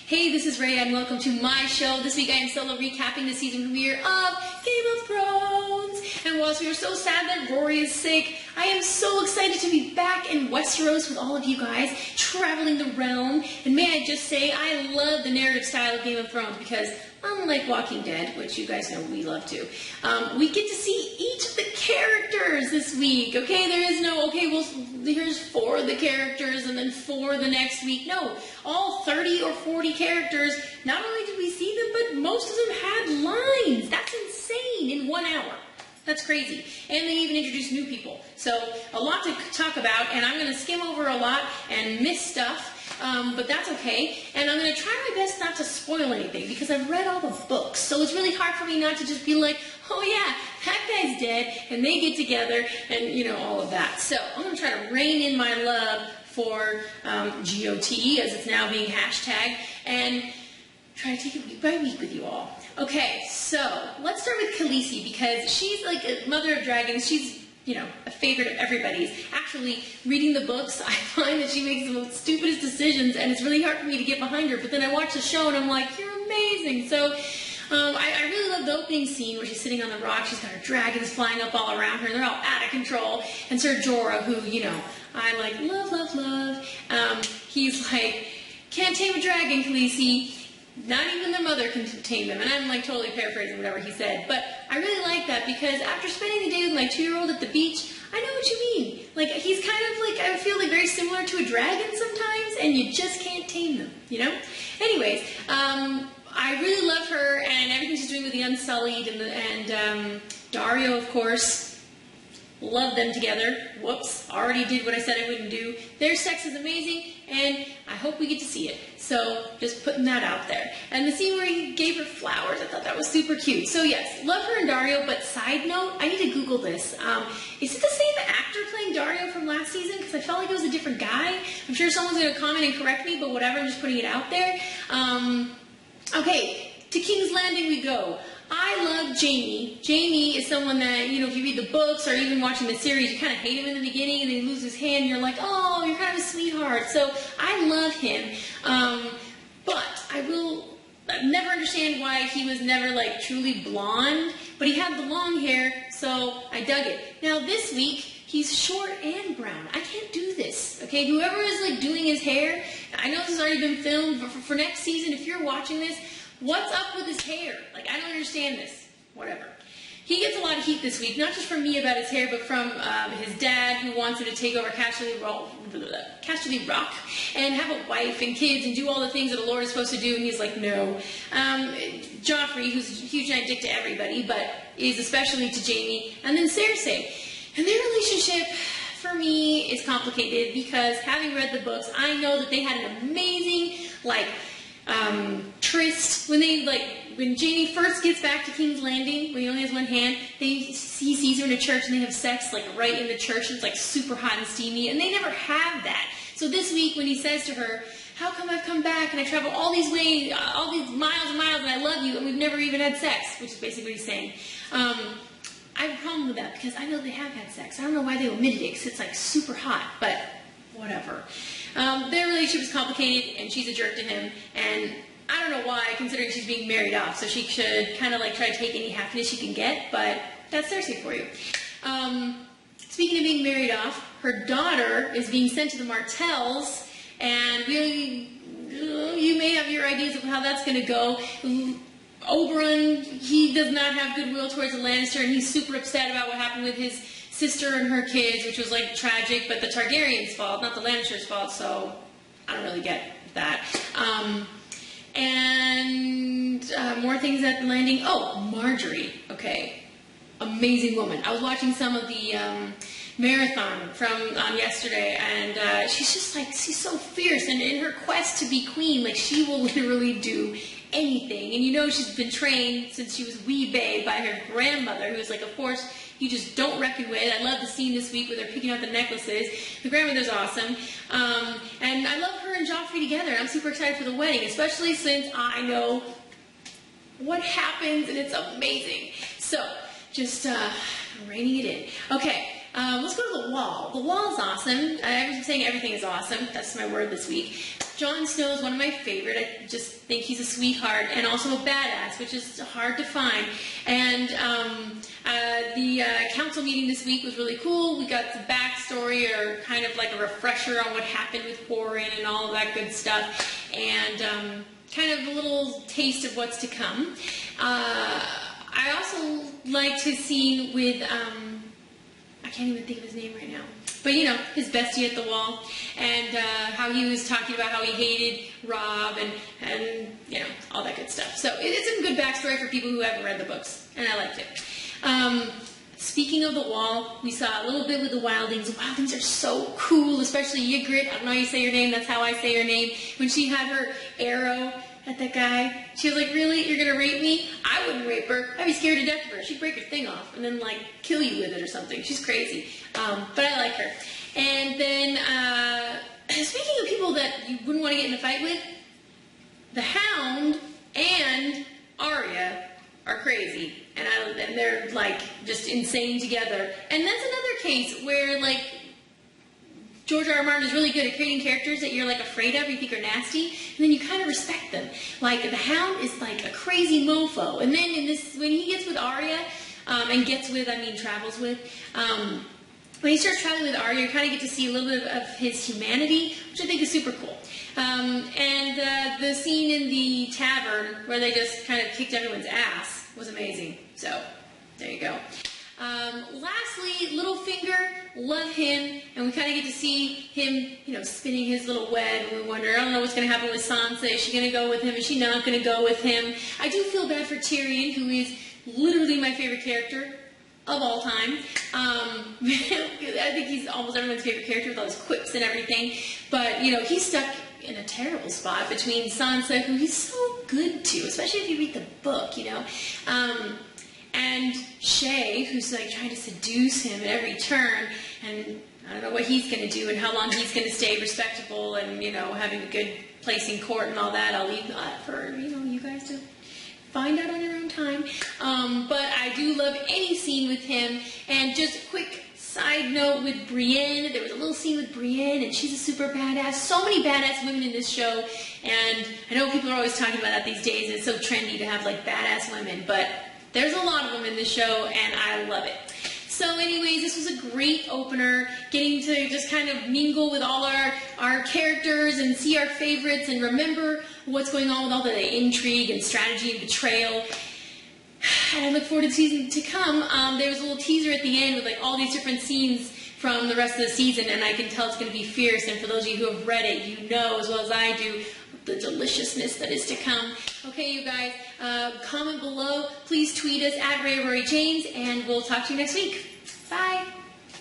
Hey, this is Rhea and welcome to my show. This week I am solo recapping the season premiere of Game of Thrones. And whilst we were so sad that Rory is sick, I am so excited to be back in Westeros with all of you guys, traveling the realm. And may I just say, I love the narrative style of Game of Thrones because unlike Walking Dead, which you guys know we love to, we get to see each of the characters this week, okay? There is no, okay, well, here's 4 of the characters and then 4 the next week. No, all 30 or 40 characters, not only did we see them, but most of them had lines. That's insane in 1 hour. That's crazy. And they even introduced new people. So a lot to talk about, and I'm going to skim over a lot and miss stuff. But that's okay, and I'm going to try my best not to spoil anything, because I've read all the books, so it's really hard for me not to just be like, oh yeah, that guy's dead, and they get together, and, you know, all of that. So I'm going to try to rein in my love for GOT, as it's now being hashtagged, and try to take it week by week with you all. Okay, so let's start with Khaleesi, because she's like a mother of dragons. She's, you know, a favorite of everybody's. Actually, reading the books, I find that she makes the most stupidest decisions, and it's really hard for me to get behind her. But then I watch the show, and I'm like, you're amazing. So I really love the opening scene where she's sitting on the rock. She's got her dragons flying up all around her, and they're all out of control. And Ser Jorah, who, you know, I like love, love, love. He's like, can't tame a dragon, Khaleesi. Not even their mother can tame them. And I'm like totally paraphrasing whatever he said. But I really like that, because after spending the day with my 2-year-old at the beach, I know what you mean. Like, he's kind of like, I feel like very similar to a dragon sometimes, and you just can't tame them, you know? Anyways, I really love her and everything she's doing with the Unsullied and Daario, of course. Love them together. Whoops, already did what I said I wouldn't do. Their sex is amazing, and I hope we get to see it. So, just putting that out there. And the scene where he gave her flowers, I thought that was super cute. So yes, love her and Daario, but side note, I need to Google this. Is it the same actor playing Daario from last season? Because I felt like it was a different guy. I'm sure someone's going to comment and correct me, but whatever, I'm just putting it out there. Okay, to King's Landing we go. I love Jaime. Jaime is someone that, you know, if you read the books or even watching the series, you kind of hate him in the beginning, and then he loses his hand, and you're like, oh, you're kind of a sweetheart. So I love him. But I never understand why he was never, like, truly blonde, but he had the long hair, so I dug it. Now, this week, he's short and brown. I can't do this, okay? Whoever is, like, doing his hair, I know this has already been filmed, but for next season, if you're watching this, what's up with his hair? Like, I don't understand this. Whatever. He gets a lot of heat this week, not just from me about his hair, but from his dad, who wants him to take over Casterly Rock and have a wife and kids and do all the things that a lord is supposed to do, and he's like, no. Joffrey, who's a huge giant dick to everybody, but is especially to Jaime, and then Cersei. And their relationship, for me, is complicated, because having read the books, I know that they had an amazing, like, tryst when Jaime first gets back to King's Landing, when he only has one hand, he sees her in a church and they have sex, like, right in the church, and it's like super hot and steamy, and they never have that. So this week when he says to her, how come I've come back and I travel all these ways, all these miles and miles, and I love you, and we've never even had sex, which is basically what he's saying. I have a problem with that, because I know they have had sex. I don't know why they omitted it, because it's like super hot, but whatever. Their relationship is complicated, and she's a jerk to him, and I don't know why, considering she's being married off, so she should kind of like try to take any happiness she can get, but that's Cersei for you. Speaking of being married off, her daughter is being sent to the Martells, and really, you may have your ideas of how that's going to go. Oberyn, he does not have goodwill towards the Lannister, and he's super upset about what happened with his sister and her kids, which was like tragic, but the Targaryens' fault, not the Lannisters' fault, so I don't really get that. More things at the Landing. Oh, Marjorie. Okay. Amazing woman. I was watching some of the marathon from yesterday, and she's just like, she's so fierce, and in her quest to be queen, like, she will literally do anything. And you know she's been trained since she was wee babe by her grandmother, who's like a force you just don't reckon with. I love the scene this week where they're picking out the necklaces. The grandmother's awesome. And I love her and Joffrey together. I'm super excited for the wedding, especially since I know what happens, and it's amazing. So, just reining it in. Okay, let's go to the wall. The wall is awesome. I'm saying everything is awesome. That's my word this week. Jon Snow is one of my favorite. I just think he's a sweetheart and also a badass, which is hard to find. And the council meeting this week was really cool. We got the backstory, or kind of like a refresher on what happened with Warren and all of that good stuff, and kind of a little taste of what's to come. I also liked his scene with, I can't even think of his name right now, but you know, his bestie at the wall, and how he was talking about how he hated Rob, and you know, all that good stuff. So it's a good backstory for people who haven't read the books, and I liked it. Speaking of the wall, we saw a little bit with the Wildlings. The Wildlings are so cool, especially Ygritte. I don't know how you say your name, that's how I say your name. When she had her arrow at that guy, she was like, really? You're going to rape me? I wouldn't rape her. I'd be scared to death of her. She'd break her thing off and then, like, kill you with it or something. She's crazy. But I like her. And then, speaking of people that you wouldn't want to get in a fight with, the Hound and Arya are crazy. And they're, like, just insane together. And that's another case where, like, George R. R. Martin is really good at creating characters that you're, like, afraid of, you think are nasty, and then you kind of respect them. Like, the Hound is, like, a crazy mofo. And then in this, when he gets with Arya, and travels with, when he starts traveling with Arya, you kind of get to see a little bit of his humanity, which I think is super cool. And the scene in the tavern where they just kind of kicked everyone's ass was amazing. So, there you go. Lastly, Littlefinger, love him, and we kind of get to see him, you know, spinning his little web, and we wonder, I don't know what's going to happen with Sansa. Is she going to go with him? Is she not going to go with him? I do feel bad for Tyrion, who is literally my favorite character of all time. I think he's almost everyone's favorite character with all his quips and everything, but, you know, he's stuck in a terrible spot between Sansa, who he's so good to, especially if you read the book, you know, and Shay, who's like trying to seduce him at every turn, and I don't know what he's going to do and how long he's going to stay respectable and, you know, having a good place in court and all that. I'll leave that for, you know, you guys to find out on your own time. But I do love any scene with him. And just a quick side note with Brienne, there was a little scene with Brienne, and she's a super badass. So many badass women in this show, and I know people are always talking about that these days, and it's so trendy to have, like, badass women, but there's a lot of them in this show, and I love it. So anyways, this was a great opener, getting to just kind of mingle with all our characters and see our favorites and remember what's going on with all the intrigue and strategy and betrayal. And I look forward to the season to come. There was a little teaser at the end with, like, all these different scenes from the rest of the season, and I can tell it's going to be fierce, and for those of you who have read it, you know as well as I do the deliciousness that is to come. Okay, you guys, comment below. Please tweet us at Rhea Rory James, and we'll talk to you next week. Bye.